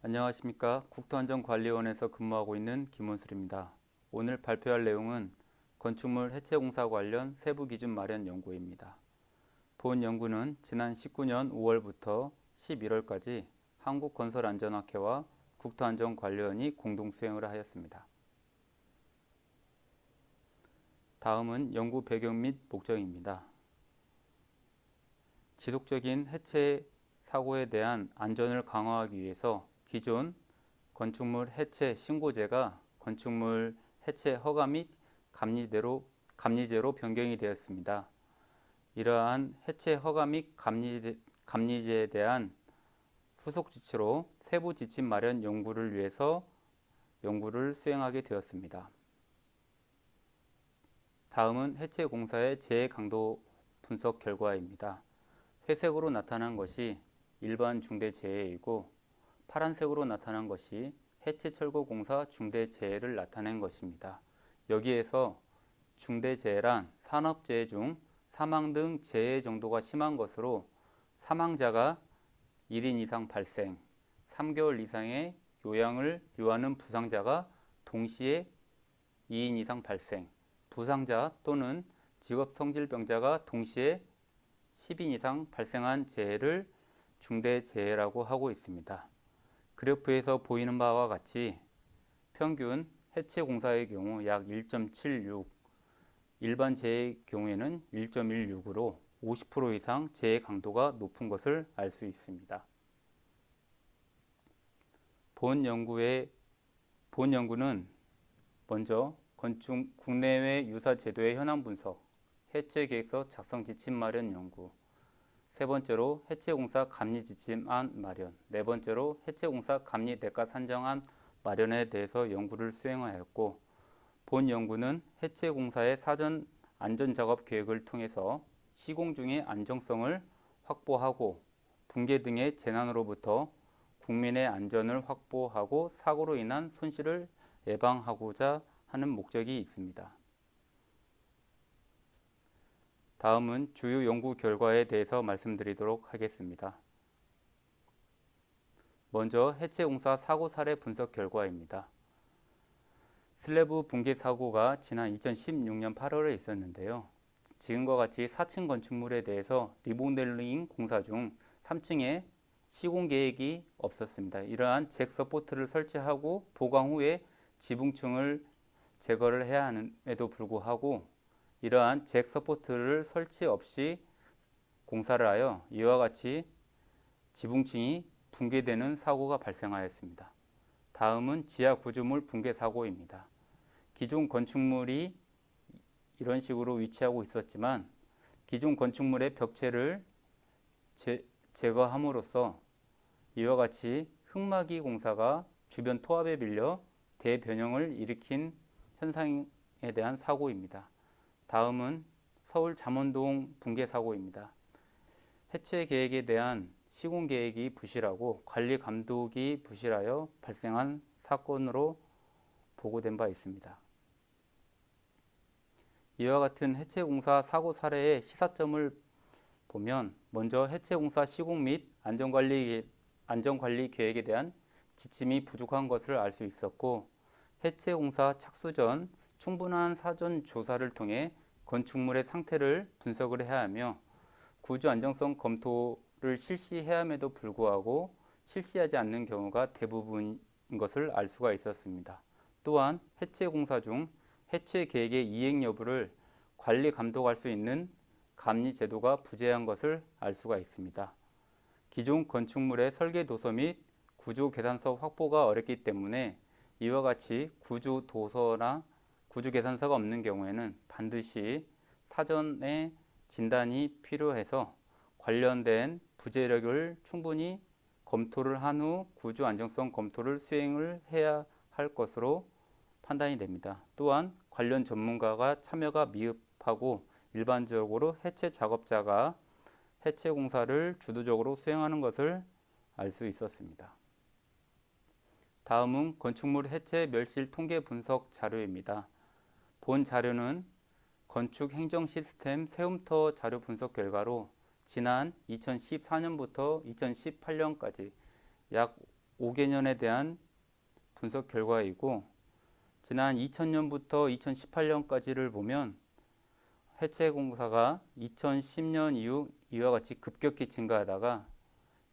안녕하십니까. 국토안전관리원에서 근무하고 있는 김원슬입니다. 오늘 발표할 내용은 건축물 해체공사 관련 세부 기준 마련 연구입니다. 본 연구는 지난 19년 5월부터 11월까지 한국건설안전학회와 국토안전관리원이 공동 수행을 하였습니다. 다음은 연구 배경 및 목적입니다. 지속적인 해체 사고에 대한 안전을 강화하기 위해서 기존 건축물 해체 신고제가 건축물 해체 허가 및 감리제로 변경이 되었습니다. 이러한 해체 허가 및 감리제에 대한 후속 지치로 세부 지침 마련 연구를 위해서 연구를 수행하게 되었습니다. 다음은 해체 공사의 재해 강도 분석 결과입니다. 회색으로 나타난 것이 일반 중대 재해이고 파란색으로 나타난 것이 해체 철거 공사 중대 재해를 나타낸 것입니다. 여기에서 중대 재해란 산업 재해 중 사망 등 재해 정도가 심한 것으로 사망자가 1인 이상 발생, 3개월 이상의 요양을 요하는 부상자가 동시에 2인 이상 발생, 부상자 또는 직업성질병자가 동시에 10인 이상 발생한 재해를 중대재해라고 하고 있습니다. 그래프에서 보이는 바와 같이 평균 해체 공사의 경우 약 1.76, 일반 재해의 경우에는 1.16으로 50% 이상 재해 강도가 높은 것을 알 수 있습니다. 본 연구는 먼저 국내외 유사 제도의 현황 분석, 해체 계획서 작성 지침 마련 연구, 세 번째로 해체공사 감리 지침안 마련, 네 번째로 해체공사 감리 대가 산정안 마련에 대해서 연구를 수행하였고, 본 연구는 해체공사의 사전 안전작업 계획을 통해서 시공 중의 안정성을 확보하고 붕괴 등의 재난으로부터 국민의 안전을 확보하고 사고로 인한 손실을 예방하고자 하는 목적이 있습니다. 다음은 주요 연구 결과에 대해서 말씀드리도록 하겠습니다. 먼저 해체공사 사고 사례 분석 결과입니다. 슬래브 붕괴 사고가 지난 2016년 8월에 있었는데요. 지금과 같이 4층 건축물에 대해서 리모델링 공사 중 3층에 시공 계획이 없었습니다. 이러한 잭 서포트를 설치하고 보강 후에 지붕층을 제거를 해야 함에도 불구하고 이러한 잭 서포트를 설치 없이 공사를 하여 이와 같이 지붕층이 붕괴되는 사고가 발생하였습니다. 다음은 지하 구조물 붕괴 사고입니다. 기존 건축물이 이런 식으로 위치하고 있었지만 기존 건축물의 벽체를 제거함으로써 이와 같이 흙막이 공사가 주변 토합에 밀려 대변형을 일으킨 현상에 대한 사고입니다. 다음은 서울 잠원동 붕괴 사고입니다. 해체 계획에 대한 시공 계획이 부실하고 관리 감독이 부실하여 발생한 사건으로 보고된 바 있습니다. 이와 같은 해체 공사 사고 사례의 시사점을 보면 먼저 해체 공사 시공 및 안전관리 계획에 대한 지침이 부족한 것을 알 수 있었고 해체 공사 착수 전 충분한 사전 조사를 통해 건축물의 상태를 분석을 해야 하며 구조 안정성 검토를 실시해야 함에도 불구하고 실시하지 않는 경우가 대부분인 것을 알 수가 있었습니다. 또한 해체 공사 중 해체 계획의 이행 여부를 관리 감독할 수 있는 감리 제도가 부재한 것을 알 수가 있습니다. 기존 건축물의 설계 도서 및 구조 계산서 확보가 어렵기 때문에 이와 같이 구조 도서나 구조 계산서가 없는 경우에는 반드시 사전에 진단이 필요해서 관련된 부재력을 충분히 검토를 한 후 구조 안정성 검토를 수행을 해야 할 것으로 판단이 됩니다. 또한 관련 전문가가 참여가 미흡하고 일반적으로 해체 작업자가 해체 공사를 주도적으로 수행하는 것을 알 수 있었습니다. 다음은 건축물 해체 멸실 통계 분석 자료입니다. 본 자료는 건축 행정 시스템 세움터 자료 분석 결과로 지난 2014년부터 2018년까지 약 5개년에 대한 분석 결과이고, 지난 2000년부터 2018년까지를 보면 해체 공사가 2010년 이후 이와 같이 급격히 증가하다가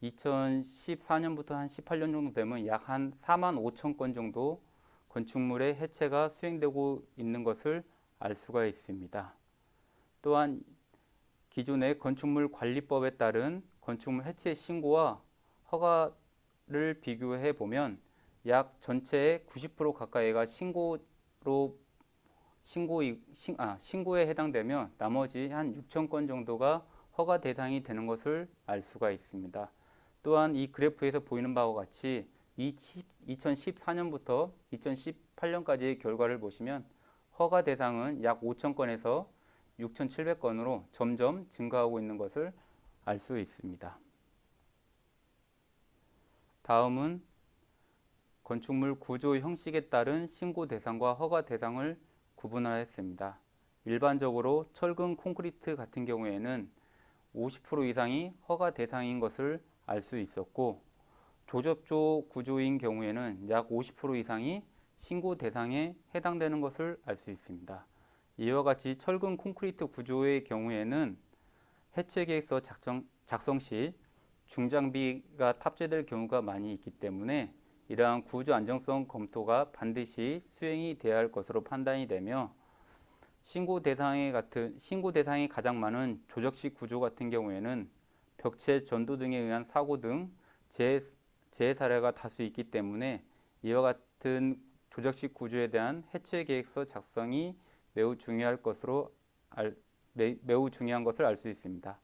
2014년부터 한 18년 정도 되면 약 한 4만 5천 건 정도 건축물의 해체가 수행되고 있는 것을 알 수가 있습니다. 또한 기존의 건축물 관리법에 따른 건축물 해체 신고와 허가를 비교해 보면 약 전체의 90% 가까이가 신고에 해당되며 나머지 한 6천 건 정도가 허가 대상이 되는 것을 알 수가 있습니다. 또한 이 그래프에서 보이는 바와 같이 2014년부터 2018년까지의 결과를 보시면 허가 대상은 약 5천 건에서 6,700건으로 점점 증가하고 있는 것을 알 수 있습니다. 다음은 건축물 구조 형식에 따른 신고 대상과 허가 대상을 구분하였습니다. 일반적으로 철근 콘크리트 같은 경우에는 50% 이상이 허가 대상인 것을 알 수 있었고, 조접조 구조인 경우에는 약 50% 이상이 신고 대상에 해당되는 것을 알 수 있습니다. 이와 같이 철근 콘크리트 구조의 경우에는 해체 계획서 작성 시 중장비가 탑재될 경우가 많이 있기 때문에 이러한 구조 안정성 검토가 반드시 수행이 되어야 할 것으로 판단이 되며, 신고 대상이 가장 많은 조적식 구조 같은 경우에는 벽체 전도 등에 의한 사고 등 재해 사례가 다수 있기 때문에 이와 같은 조적식 구조에 대한 해체 계획서 작성이 매우 중요한 것을 알 수 있습니다.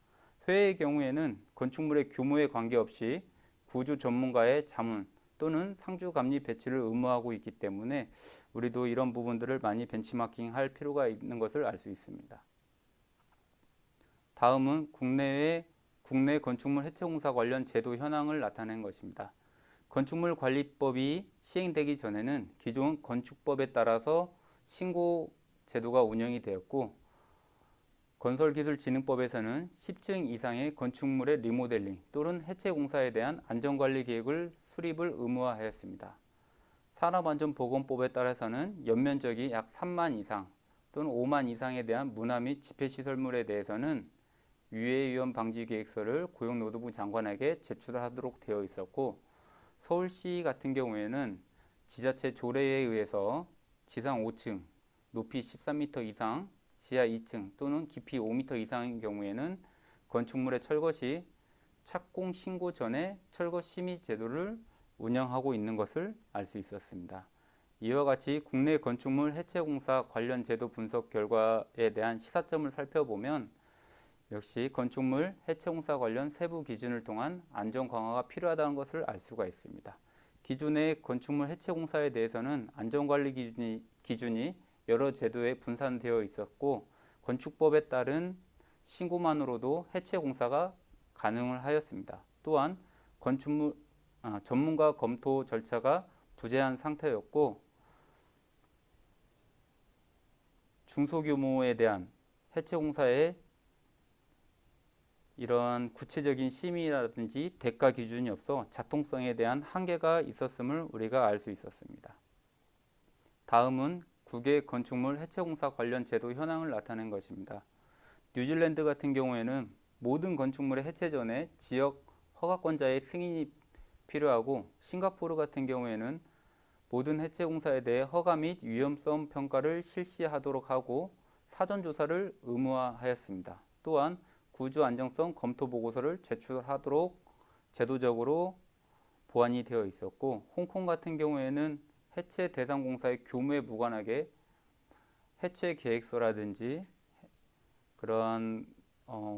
회의 경우에는 건축물의 규모에 관계없이 구조 전문가의 자문 또는 상주 감리 배치를 의무하고 있기 때문에 우리도 이런 부분들을 많이 벤치마킹할 필요가 있는 것을 알 수 있습니다. 다음은 국내 건축물 해체 공사 관련 제도 현황을 나타낸 것입니다. 건축물 관리법이 시행되기 전에는 기존 건축법에 따라서 신고 제도가 운영이 되었고, 건설기술진흥법에서는 10층 이상의 건축물의 리모델링 또는 해체 공사에 대한 안전관리 계획을 수립을 의무화하였습니다. 산업안전보건법에 따라서는 연면적이 약 3만 이상 또는 5만 이상에 대한 문화 및 집회시설물에 대해서는 유해위험 방지 계획서를 고용노동부 장관에게 제출하도록 되어 있었고, 서울시 같은 경우에는 지자체 조례에 의해서 지상 5층, 높이 13m 이상, 지하 2층 또는 깊이 5m 이상인 경우에는 건축물의 철거 시 착공 신고 전에 철거 심의 제도를 운영하고 있는 것을 알 수 있었습니다. 이와 같이 국내 건축물 해체 공사 관련 제도 분석 결과에 대한 시사점을 살펴보면 역시 건축물 해체 공사 관련 세부 기준을 통한 안전 강화가 필요하다는 것을 알 수가 있습니다. 기존의 건축물 해체 공사에 대해서는 안전관리 기준이 여러 제도에 분산되어 있었고, 건축법에 따른 신고만으로도 해체 공사가 가능을 하였습니다. 또한 전문가 검토 절차가 부재한 상태였고, 중소규모에 대한 해체 공사에 이러한 구체적인 심의라든지 대가 기준이 없어 작동성에 대한 한계가 있었음을 우리가 알 수 있었습니다. 다음은 국외 건축물 해체 공사 관련 제도 현황을 나타낸 것입니다. 뉴질랜드 같은 경우에는 모든 건축물의 해체 전에 지역 허가권자의 승인이 필요하고, 싱가포르 같은 경우에는 모든 해체 공사에 대해 허가 및 위험성 평가를 실시하도록 하고 사전 조사를 의무화하였습니다. 또한 구조 안정성 검토 보고서를 제출하도록 제도적으로 보완이 되어 있었고, 홍콩 같은 경우에는 해체 대상 공사의 규모에 무관하게 해체 계획서라든지 그런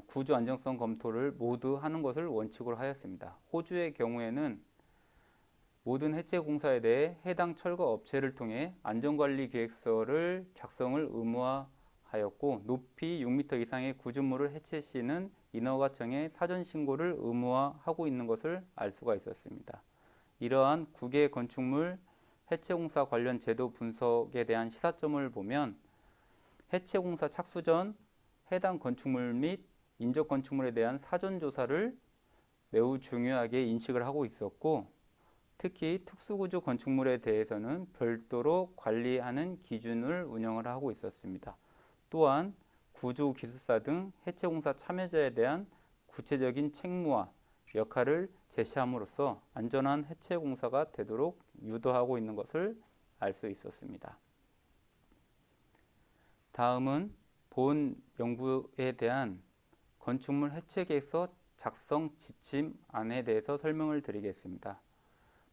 구조 안정성 검토를 모두 하는 것을 원칙으로 하였습니다. 호주의 경우에는 모든 해체 공사에 대해 해당 철거 업체를 통해 안전관리 계획서를 작성을 의무화하였고, 높이 6m 이상의 구조물을 해체 시는 인허가청에 사전 신고를 의무화하고 있는 것을 알 수가 있었습니다. 이러한 국외 건축물 해체 공사 관련 제도 분석에 대한 시사점을 보면, 해체 공사 착수 전 해당 건축물 및 인접 건축물에 대한 사전 조사를 매우 중요하게 인식을 하고 있었고, 특히 특수구조 건축물에 대해서는 별도로 관리하는 기준을 운영을 하고 있었습니다. 또한 구조기술사 등 해체공사 참여자에 대한 구체적인 책무와 역할을 제시함으로써 안전한 해체공사가 되도록 유도하고 있는 것을 알 수 있었습니다. 다음은 본 연구에 대한 건축물 해체 계획서 작성 지침안에 대해서 설명을 드리겠습니다.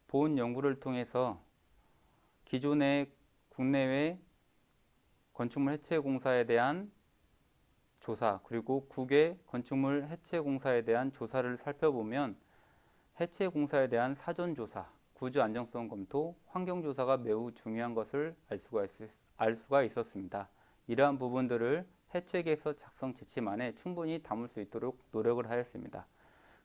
본 연구를 통해서 기존의 국내외 건축물 해체 공사에 대한 조사, 그리고 국외 건축물 해체 공사에 대한 조사를 살펴보면 해체 공사에 대한 사전 조사, 구조 안정성 검토, 환경 조사가 매우 중요한 것을 알 수가 있었습니다. 이러한 부분들을 해체 계획서 작성 지침안에 충분히 담을 수 있도록 노력을 하였습니다.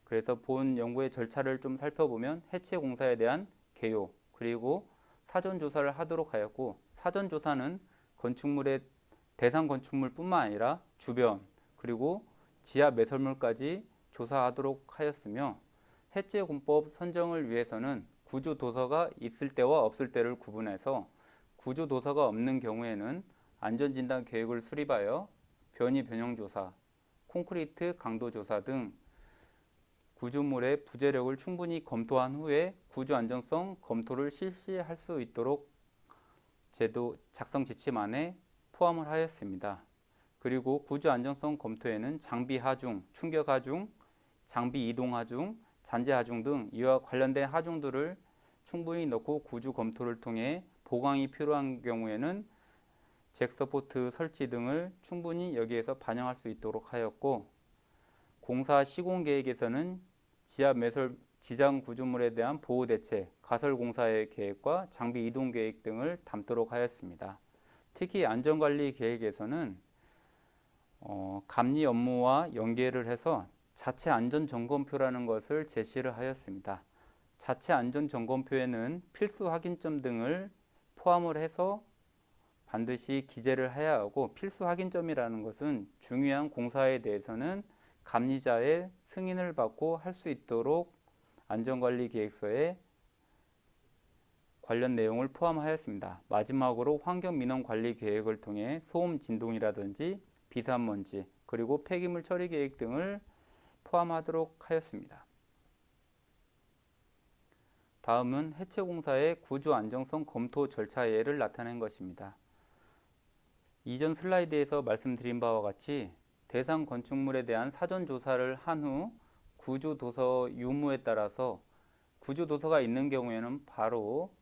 그래서 본 연구의 절차를 좀 살펴보면 해체 공사에 대한 개요, 그리고 사전 조사를 하도록 하였고, 사전 조사는 건축물의 대상 건축물뿐만 아니라 주변 그리고 지하 매설물까지 조사하도록 하였으며, 해체 공법 선정을 위해서는 구조 도서가 있을 때와 없을 때를 구분해서 구조 도서가 없는 경우에는 안전진단 계획을 수립하여 변이 변형 조사, 콘크리트 강도 조사 등 구조물의 부재력을 충분히 검토한 후에 구조 안정성 검토를 실시할 수 있도록 제도 작성 지침안에 포함을 하였습니다. 그리고 구조 안정성 검토에는 장비 하중, 충격 하중, 장비 이동 하중, 잔재 하중 등 이와 관련된 하중들을 충분히 넣고 구조 검토를 통해 보강이 필요한 경우에는 잭 서포트 설치 등을 충분히 여기에서 반영할 수 있도록 하였고, 공사 시공 계획에서는 지하 매설 지장 구조물에 대한 보호 대책, 가설 공사의 계획과 장비 이동 계획 등을 담도록 하였습니다. 특히 안전관리 계획에서는 감리 업무와 연계를 해서 자체 안전 점검표라는 것을 제시를 하였습니다. 자체 안전 점검표에는 필수 확인점 등을 포함을 해서 반드시 기재를 해야 하고, 필수 확인점이라는 것은 중요한 공사에 대해서는 감리자의 승인을 받고 할 수 있도록 안전관리 계획서에 관련 내용을 포함하였습니다. 마지막으로 환경민원관리 계획을 통해 소음 진동이라든지 비산먼지 그리고 폐기물 처리 계획 등을 포함하도록 하였습니다. 다음은 해체공사의 구조 안정성 검토 절차 예를 나타낸 것입니다. 이전 슬라이드에서 말씀드린 바와 같이 대상 건축물에 대한 사전 조사를 한 후 구조 도서 유무에 따라서 구조 도서가 있는 경우에는 바로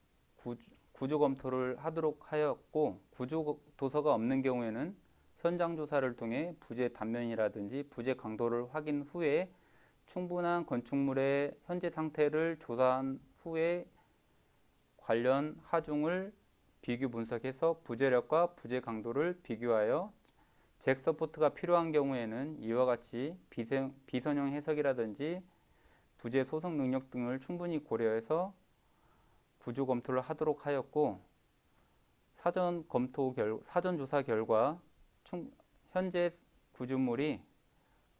구조 검토를 하도록 하였고, 구조 도서가 없는 경우에는 현장 조사를 통해 부재 단면이라든지 부재 강도를 확인 후에 충분한 건축물의 현재 상태를 조사한 후에 관련 하중을 비교 분석해서 부재력과 부재 강도를 비교하여 잭 서포트가 필요한 경우에는 이와 같이 비선형 해석이라든지 부재 소송 능력 등을 충분히 고려해서 구조 검토를 하도록 하였고, 사전 조사 결과 현재 구조물이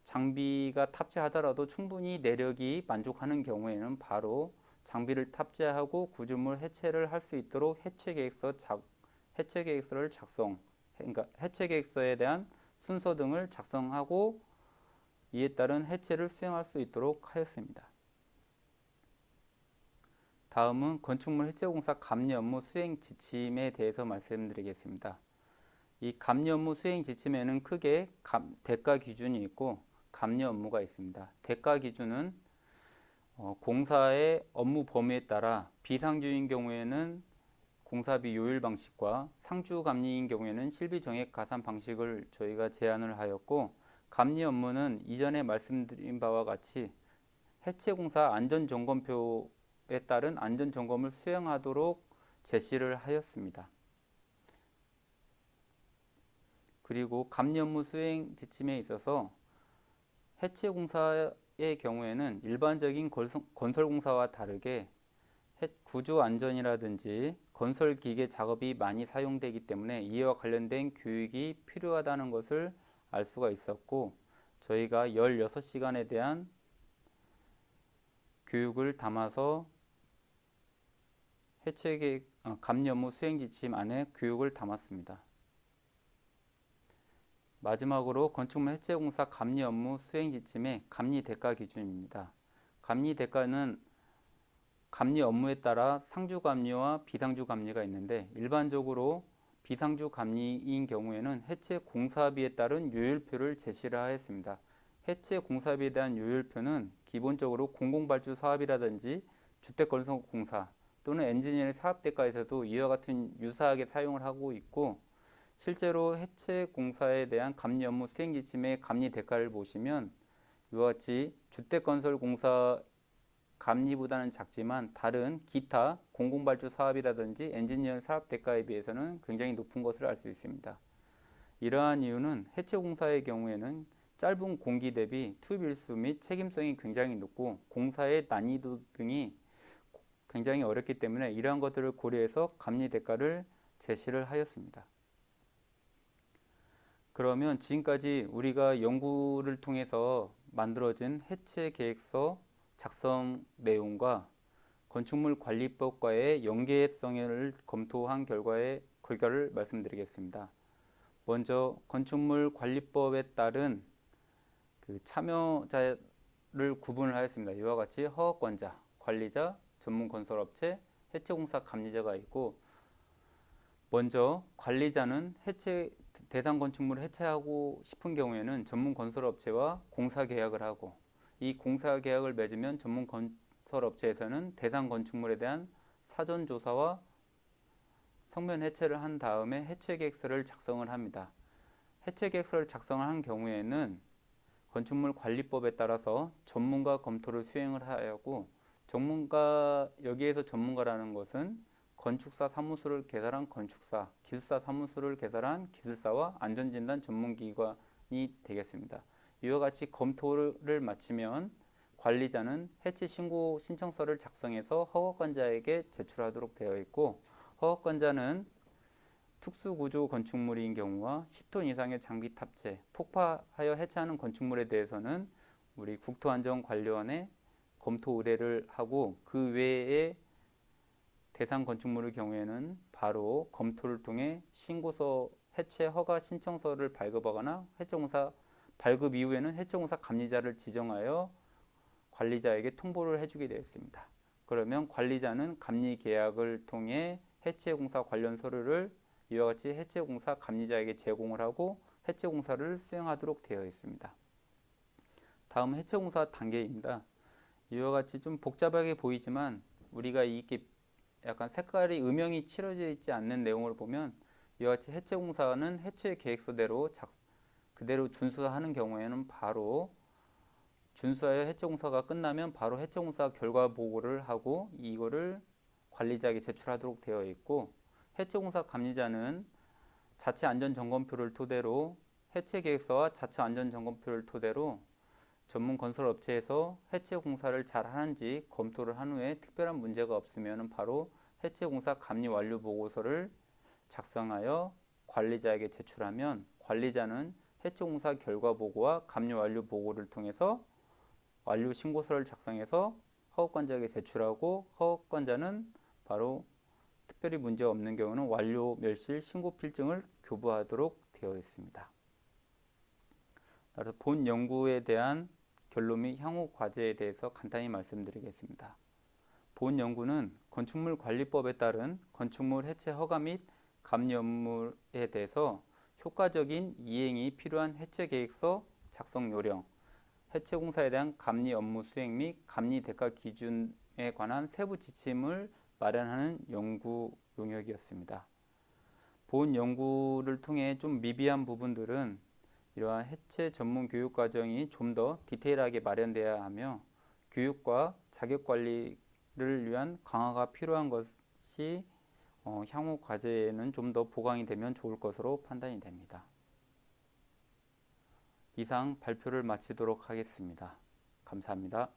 장비가 탑재하더라도 충분히 내력이 만족하는 경우에는 바로 장비를 탑재하고 구조물 해체를 할 수 있도록 해체 계획서를 그러니까 해체 계획서에 대한 순서 등을 작성하고 이에 따른 해체를 수행할 수 있도록 하였습니다. 다음은 건축물 해체공사 감리 업무 수행 지침에 대해서 말씀드리겠습니다. 이 감리 업무 수행 지침에는 크게 대가 기준이 있고 감리 업무가 있습니다. 대가 기준은 공사의 업무 범위에 따라 비상주인 경우에는 공사비 요율 방식과 상주 감리인 경우에는 실비 정액 가산 방식을 저희가 제안을 하였고, 감리 업무는 이전에 말씀드린 바와 같이 해체공사 안전점검표에 따른 안전점검을 수행하도록 제시를 하였습니다. 그리고 감리 업무 수행 지침에 있어서 해체공사의 경우에는 일반적인 건설공사와 다르게 구조 안전이라든지 건설 기계 작업이 많이 사용되기 때문에 이와 관련된 교육이 필요하다는 것을 알 수가 있었고, 저희가 16시간에 대한 교육을 담아서 해체 계획, 감리 업무 수행 지침 안에 교육을 담았습니다. 마지막으로 건축물 해체공사 감리 업무 수행 지침의 감리 대가 기준입니다. 감리 대가는 감리 업무에 따라 상주 감리와 비상주 감리가 있는데, 일반적으로 비상주 감리인 경우에는 해체 공사비에 따른 요율표를 제시를 하였습니다. 해체 공사비에 대한 요율표는 기본적으로 공공발주 사업이라든지 주택건설공사 또는 엔지니어링 사업대가에서도 이와 같은 유사하게 사용을 하고 있고, 실제로 해체 공사에 대한 감리 업무 수행 지침의 감리 대가를 보시면 이와 같이 주택건설공사 감리보다는 작지만 다른 기타 공공발주 사업이라든지 엔지니어링 사업 대가에 비해서는 굉장히 높은 것을 알 수 있습니다. 이러한 이유는 해체 공사의 경우에는 짧은 공기 대비 투입일수 및 책임성이 굉장히 높고 공사의 난이도 등이 굉장히 어렵기 때문에 이러한 것들을 고려해서 감리 대가를 제시를 하였습니다. 그러면 지금까지 우리가 연구를 통해서 만들어진 해체 계획서 작성 내용과 건축물 관리법과의 연계성을 검토한 결과를 말씀드리겠습니다. 먼저 건축물 관리법에 따른 참여자를 구분을 하였습니다. 이와 같이 허가권자, 관리자, 전문건설업체, 해체공사 감리자가 있고, 먼저 관리자는 대상 건축물을 해체하고 싶은 경우에는 전문건설업체와 공사계약을 하고, 이 공사계약을 맺으면 전문건설업체에서는 대상 건축물에 대한 사전조사와 성면 해체를 한 다음에 해체계획서를 작성을 합니다. 해체계획서를 작성을 한 경우에는 건축물 관리법에 따라서 전문가 검토를 수행을 하고, 여기에서 전문가라는 것은 건축사 사무소를 개설한 건축사, 기술사 사무소를 개설한 기술사와 안전진단 전문기관이 되겠습니다. 이와 같이 검토를 마치면 관리자는 해체 신고 신청서를 작성해서 허가권자에게 제출하도록 되어 있고, 허가권자는 특수구조 건축물인 경우와 10톤 이상의 장비 탑재, 폭파하여 해체하는 건축물에 대해서는 우리 국토안전관리원에 검토 의뢰를 하고, 그 외에 대상 건축물의 경우에는 바로 검토를 통해 신고서 해체 허가 신청서를 발급하거나 해체공사 발급 이후에는 해체공사 감리자를 지정하여 관리자에게 통보를 해주게 되어 있습니다. 그러면 관리자는 감리 계약을 통해 해체공사 관련 서류를 이와 같이 해체공사 감리자에게 제공을 하고 해체공사를 수행하도록 되어 있습니다. 다음 해체공사 단계입니다. 이와 같이 좀 복잡하게 보이지만 우리가 이렇게 약간 색깔이 음영이 칠해져 있지 않는 내용을 보면, 이와 같이 해체공사는 해체 계획서대로 그대로 준수하는 경우에는 바로 준수하여 해체공사가 끝나면 바로 해체공사 결과 보고를 하고 이거를 관리자에게 제출하도록 되어 있고, 해체공사 감리자는 자체 안전점검표를 토대로 해체 계획서와 자체 안전점검표를 토대로 전문 건설업체에서 해체 공사를 잘 하는지 검토를 한 후에 특별한 문제가 없으면 바로 해체 공사 감리 완료 보고서를 작성하여 관리자에게 제출하면, 관리자는 해체 공사 결과 보고와 감리 완료 보고를 통해서 완료 신고서를 작성해서 허가권자에게 제출하고, 허가권자는 바로 특별히 문제 없는 경우는 완료 멸실 신고 필증을 교부하도록 되어 있습니다. 따라서 본 연구에 대한 결론 및 향후 과제에 대해서 간단히 말씀드리겠습니다. 본 연구는 건축물 관리법에 따른 건축물 해체 허가 및 감리 업무에 대해서 효과적인 이행이 필요한 해체 계획서 작성 요령, 해체 공사에 대한 감리 업무 수행 및 감리 대가 기준에 관한 세부 지침을 마련하는 연구 용역이었습니다. 본 연구를 통해 좀 미비한 부분들은 이러한 해체 전문 교육 과정이 좀 더 디테일하게 마련되어야 하며, 교육과 자격 관리를 위한 강화가 필요한 것이 향후 과제에는 좀 더 보강이 되면 좋을 것으로 판단이 됩니다. 이상 발표를 마치도록 하겠습니다. 감사합니다.